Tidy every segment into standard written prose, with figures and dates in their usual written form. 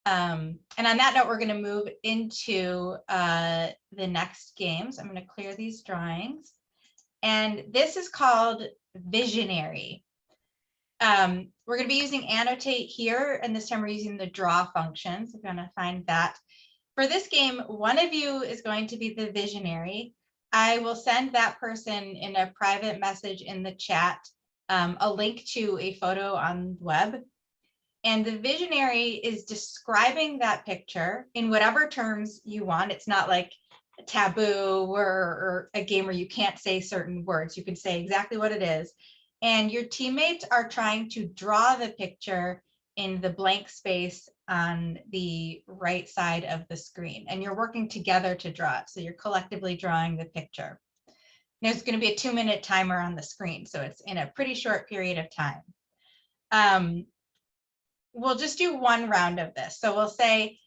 And on that note, we're going to move into the next games. I'm going to clear these drawings. And this is called Visionary. We're going to be using annotate here, and this time we're using the draw function. So we're going to find that. For this game, one of you is going to be the visionary. I will send that person in a private message in the chat a link to a photo on the web. And the visionary is describing that picture in whatever terms you want. It's not like a taboo or a game where you can't say certain words. You can say exactly what it is. And your teammates are trying to draw the picture in the blank space on the right side of the screen. And you're working together to draw it. So you're collectively drawing the picture. There's going to be a 2-minute timer on the screen. So it's in a pretty short period of time. We'll just do one round of this. So we'll say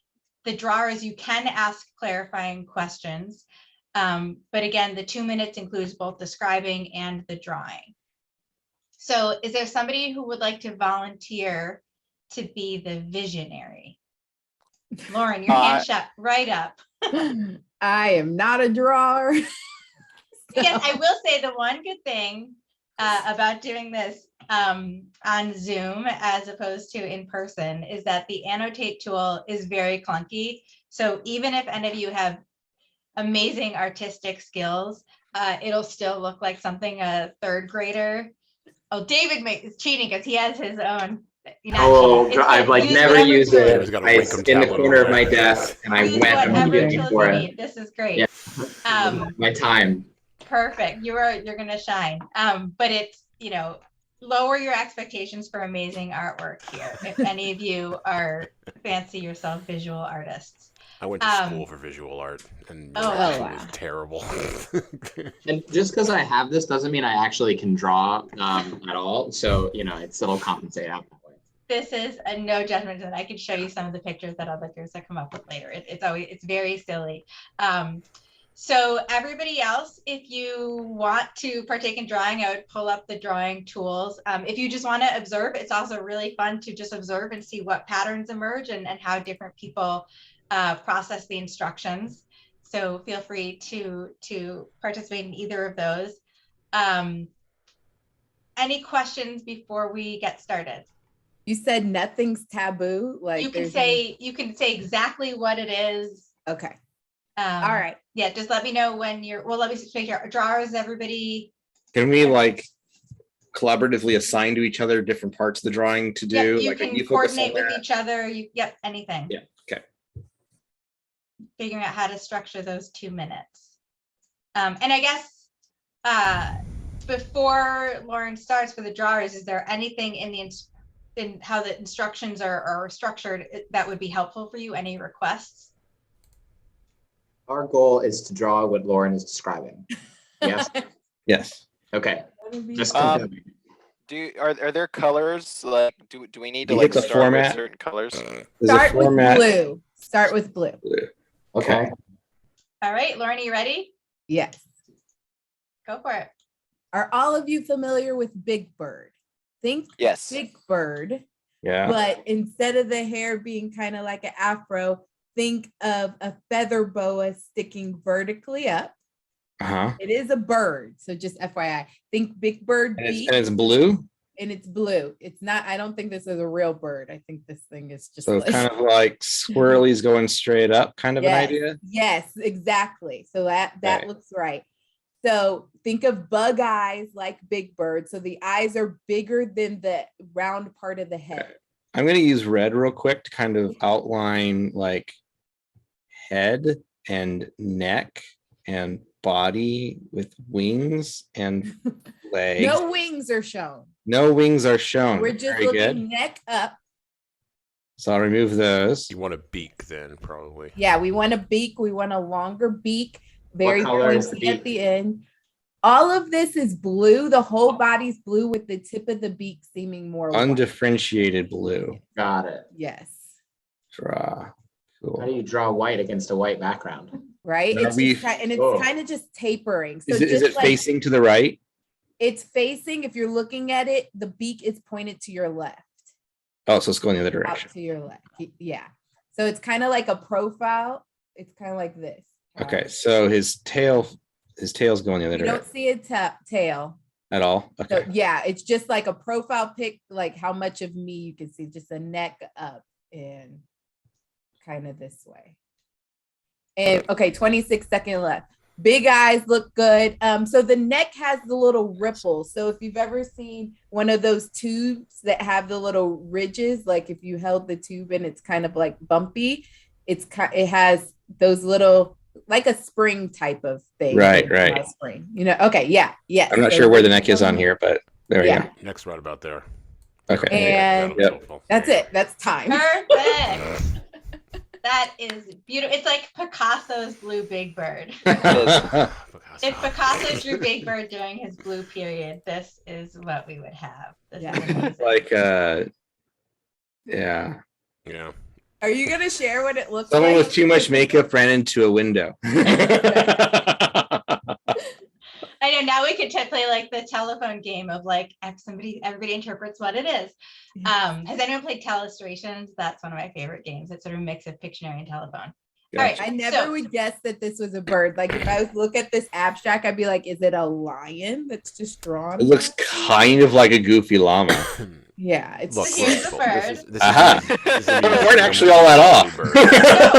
the drawers, you can ask clarifying questions. But again, the 2 minutes includes both describing and the drawing. So is there somebody who would like to volunteer to be the visionary? Lauren, your hand shot right up. I am not a drawer. Yes, I will say the one good thing about doing this on Zoom as opposed to in person is that the annotate tool is very clunky. So even if any of you have amazing artistic skills, it'll still look like something a third grader. Oh, David is cheating because he has his own. I've like never used it. It's in the corner of my desk, and I went immediately for it. This is great. Yeah. My time. Perfect. You're gonna shine. But it's, lower your expectations for amazing artwork here. If any of you are fancy yourself visual artists. I went to school for visual art, and it was terrible. And just because I have this doesn't mean I actually can draw at all. So, it still will compensate out that way. This is a no judgment zone. I could show you some of the pictures that other groups have come up with later. It's very silly. So everybody else, if you want to partake in drawing, I would pull up the drawing tools. If you just want to observe, it's also really fun to just observe and see what patterns emerge and how different people process the instructions. So feel free to participate in either of those. Any questions before we get started? You said nothing's taboo. Like you can say exactly what it is. Okay. All right. Yeah, just let me know when let me take your drawers, everybody. Can we collaboratively assign to each other different parts of the drawing to do? Yep, you can coordinate with each other. Anything. Yeah, okay. Figuring out how to structure those 2 minutes. And I guess before Lauren starts for the drawers, is there anything in how the instructions are structured that would be helpful for you? Any requests? Our goal is to draw what Lauren is describing. Yes. Yes. Okay. Just are there colors? Like, do we need to start format with certain colors? Start with blue. Start with blue. Okay. All right, Lauren, are you ready? Yes. Go for it. Are all of you familiar with Big Bird? Think yes. Big Bird. Yeah. But instead of the hair being kind of like an afro, think of a feather boa sticking vertically up. It is a bird, so just FYI. Think Big Bird beak. And it's blue? And it's blue. It's not, I don't think this is a real bird. I think this thing is just so kind of like swirlies going straight up, kind of an idea? Yes, exactly. So that looks right. So think of bug eyes like Big Bird. So the eyes are bigger than the round part of the head. I'm going to use red real quick to kind of outline like head and neck and body with wings and legs. No wings are shown. No wings are shown. We're just looking neck up. So I'll remove those. You want a beak then, probably. Yeah, we want a beak. We want a longer beak. Very pointy at the end. All of this is blue. The whole body's blue with the tip of the beak seeming more undifferentiated blue. Got it. Yes. Draw. Cool. How do you draw white against a white background? Right. It's kind of just tapering. So is it facing to the right? It's facing. If you're looking at it, the beak is pointed to your left. Oh, so it's going the other direction. Out to your left. Yeah. So it's kind of like a profile. It's kind of like this. Okay, so his tail's going the other You don't direction see a tail. at all. So Okay. yeah, it's just like a profile pic, like how much of me you can see, just a neck up and kind of this way. And okay, 26-second left. Big eyes look good. So the neck has the little ripples. So if you've ever seen one of those tubes that have the little ridges, like if you held the tube and it's kind of like bumpy, it has those little, like a spring type of thing. Right, right. Spring, okay, yeah. I'm not sure where the neck is on here, but there we go. Next right about there. Okay. And yep. That's it. That's time. Perfect. That is beautiful. It's like Picasso's Blue Big Bird. If Picasso drew Big Bird during his blue period, this is what we would have. This is amazing. Like, yeah. Yeah. Are you gonna share what it looks Someone like? with too much makeup ran into a window. I know, now we could play like the telephone game of like everybody interprets what it is. Has anyone played Telestrations? That's one of my favorite games. It's sort of a mix of Pictionary and telephone. Gotcha. All right, I never would guess that this was a bird. Like if I was look at this abstract, I'd be like, is it a lion that's just drawn? It looks kind of like a goofy llama. Yeah, it's Look, here's the bird. They weren't actually all that off.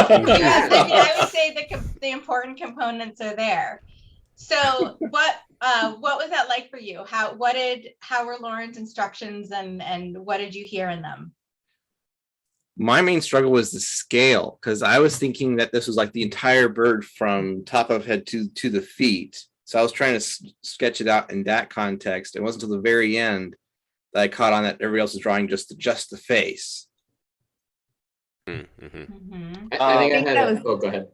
I would say the important components are there. So what was that like for you? How were Lauren's instructions and what did you hear in them? My main struggle was the scale, because I was thinking that this was like the entire bird from top of head to the feet. So I was trying to sketch it out in that context. It wasn't until the very end that I caught on that everybody else was drawing just the face. Mm-hmm. I think I had. Go ahead.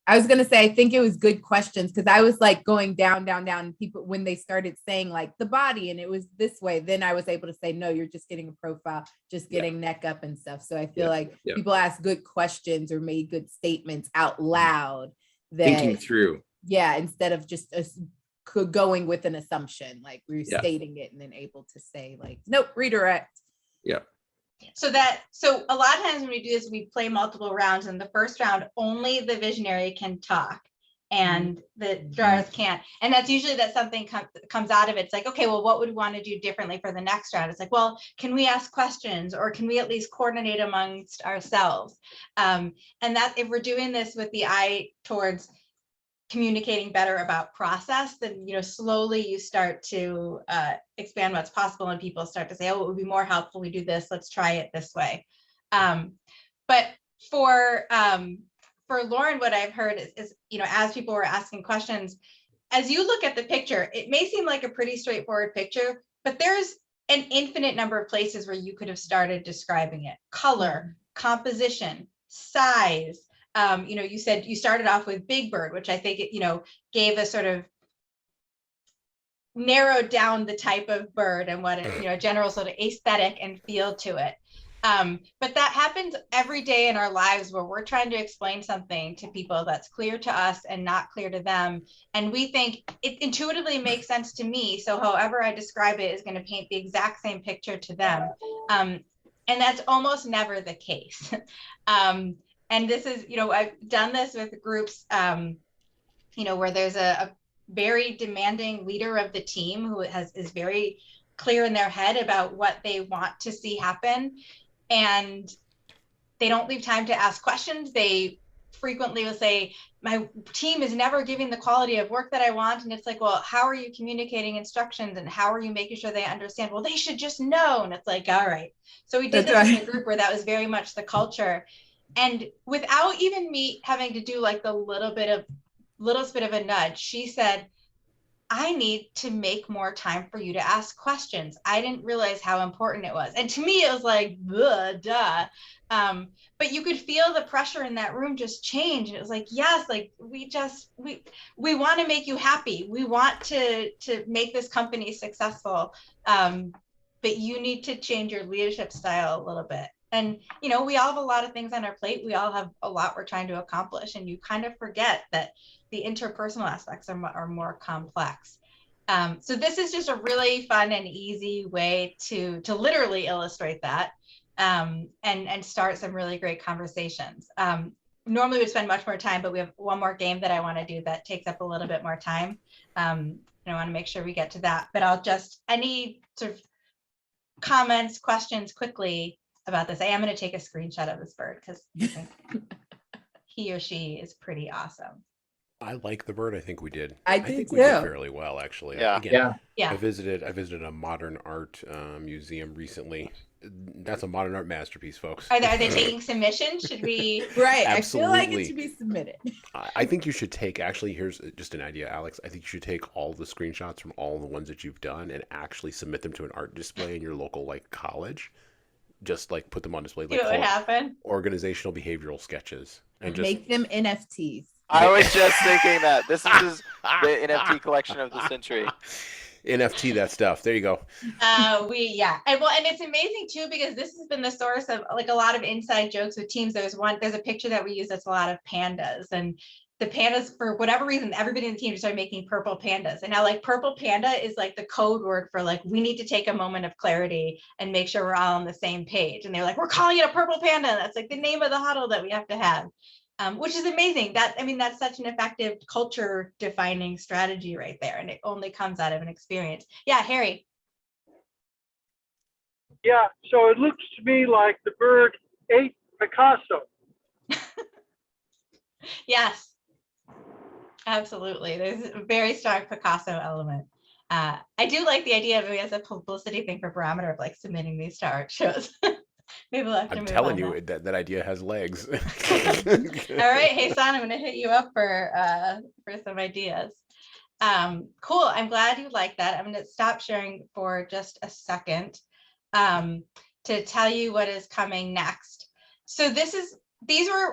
I was gonna say, I think it was good questions because I was like going down. And people, when they started saying like the body and it was this way, then I was able to say, no, you're just getting a profile, just getting neck up and stuff. So I feel like people asked good questions or made good statements out loud. Thinking through. Yeah, instead of just going with an assumption, like we were stating it and then able to say like, nope, redirect. Yeah. So a lot of times when we do this, we play multiple rounds, and the first round only the visionary can talk and the drawers can't. And that's usually that something comes out of it. It's like, okay, well, what would we want to do differently for the next round? It's like, well, can we ask questions or can we at least coordinate amongst ourselves? And that if we're doing this with the eye towards communicating better about process, then slowly you start to expand what's possible, and people start to say, oh, it would be more helpful we do this, let's try it this way. But for Lauren, what I've heard is as people were asking questions, as you look at the picture, it may seem like a pretty straightforward picture, but there's an infinite number of places where you could have started describing it: color, composition, size. You said you started off with Big Bird, which I think it, gave a sort of narrowed down the type of bird and what it, general sort of aesthetic and feel to it. But that happens every day in our lives where we're trying to explain something to people that's clear to us and not clear to them. And we think it intuitively makes sense to me, so however I describe it is going to paint the exact same picture to them. And that's almost never the case. And this is, I've done this with groups, where there's a very demanding leader of the team who is very clear in their head about what they want to see happen. And they don't leave time to ask questions. They frequently will say, my team is never giving the quality of work that I want. And it's like, well, how are you communicating instructions and how are you making sure they understand? Well, they should just know. And it's like, all right. So we did this in a group where that was very much the culture. And without even me having to do like the little bit of a nudge, she said, I need to make more time for you to ask questions. I didn't realize how important it was. And to me, it was like, duh. But you could feel the pressure in that room just change. And it was like, yes, like we want to make you happy. We want to make this company successful. But you need to change your leadership style a little bit. And, we all have a lot of things on our plate. We all have a lot we're trying to accomplish. And you kind of forget that the interpersonal aspects are more complex. So this is just a really fun and easy way to literally illustrate that. and start some really great conversations. Normally we spend much more time, but we have one more game that I want to do that takes up a little bit more time. And I want to make sure we get to that, but I'll just, any sort of comments, questions quickly about this. I am going to take a screenshot of this bird because he or she is pretty awesome. I like the bird. I think we did. I think too. we did fairly well, actually. Yeah. Again, Yeah. I visited a modern art museum recently. That's a modern art masterpiece, folks. Are they taking submissions? Should we? Right. I feel like Absolutely. it should be submitted. I think you should take, actually, here's just an idea, Alex. I think you should take all the screenshots from all the ones that you've done and actually submit them to an art display in your local like college. Just like put them on display, like See what would happen? organizational behavioral sketches, and just Make them NFTs. I was just thinking that this is the NFT collection of the century. NFT that stuff. There you go. And it's amazing too, because this has been the source of like a lot of inside jokes with teams. There's a picture that we use that's a lot of pandas, and the pandas, for whatever reason, everybody in the team just started making purple pandas. And now like purple panda is like the code word for like, we need to take a moment of clarity and make sure we're all on the same page. And they're like, we're calling it a purple panda. That's like the name of the huddle that we have to have. Which is amazing. That's such an effective culture defining strategy right there. And it only comes out of an experience. Yeah, Harry. Yeah, so it looks to me like the bird ate Picasso. Yes, absolutely. There's a very strong Picasso element. I do like the idea of it as a publicity thing for Barometer of like submitting these to art shows. Maybe we'll have to I'm move telling on you that idea has legs. All right, hey Son, I'm gonna hit you up for some ideas. Cool. I'm glad you like that. I'm gonna stop sharing for just a second to tell you what is coming next. So these were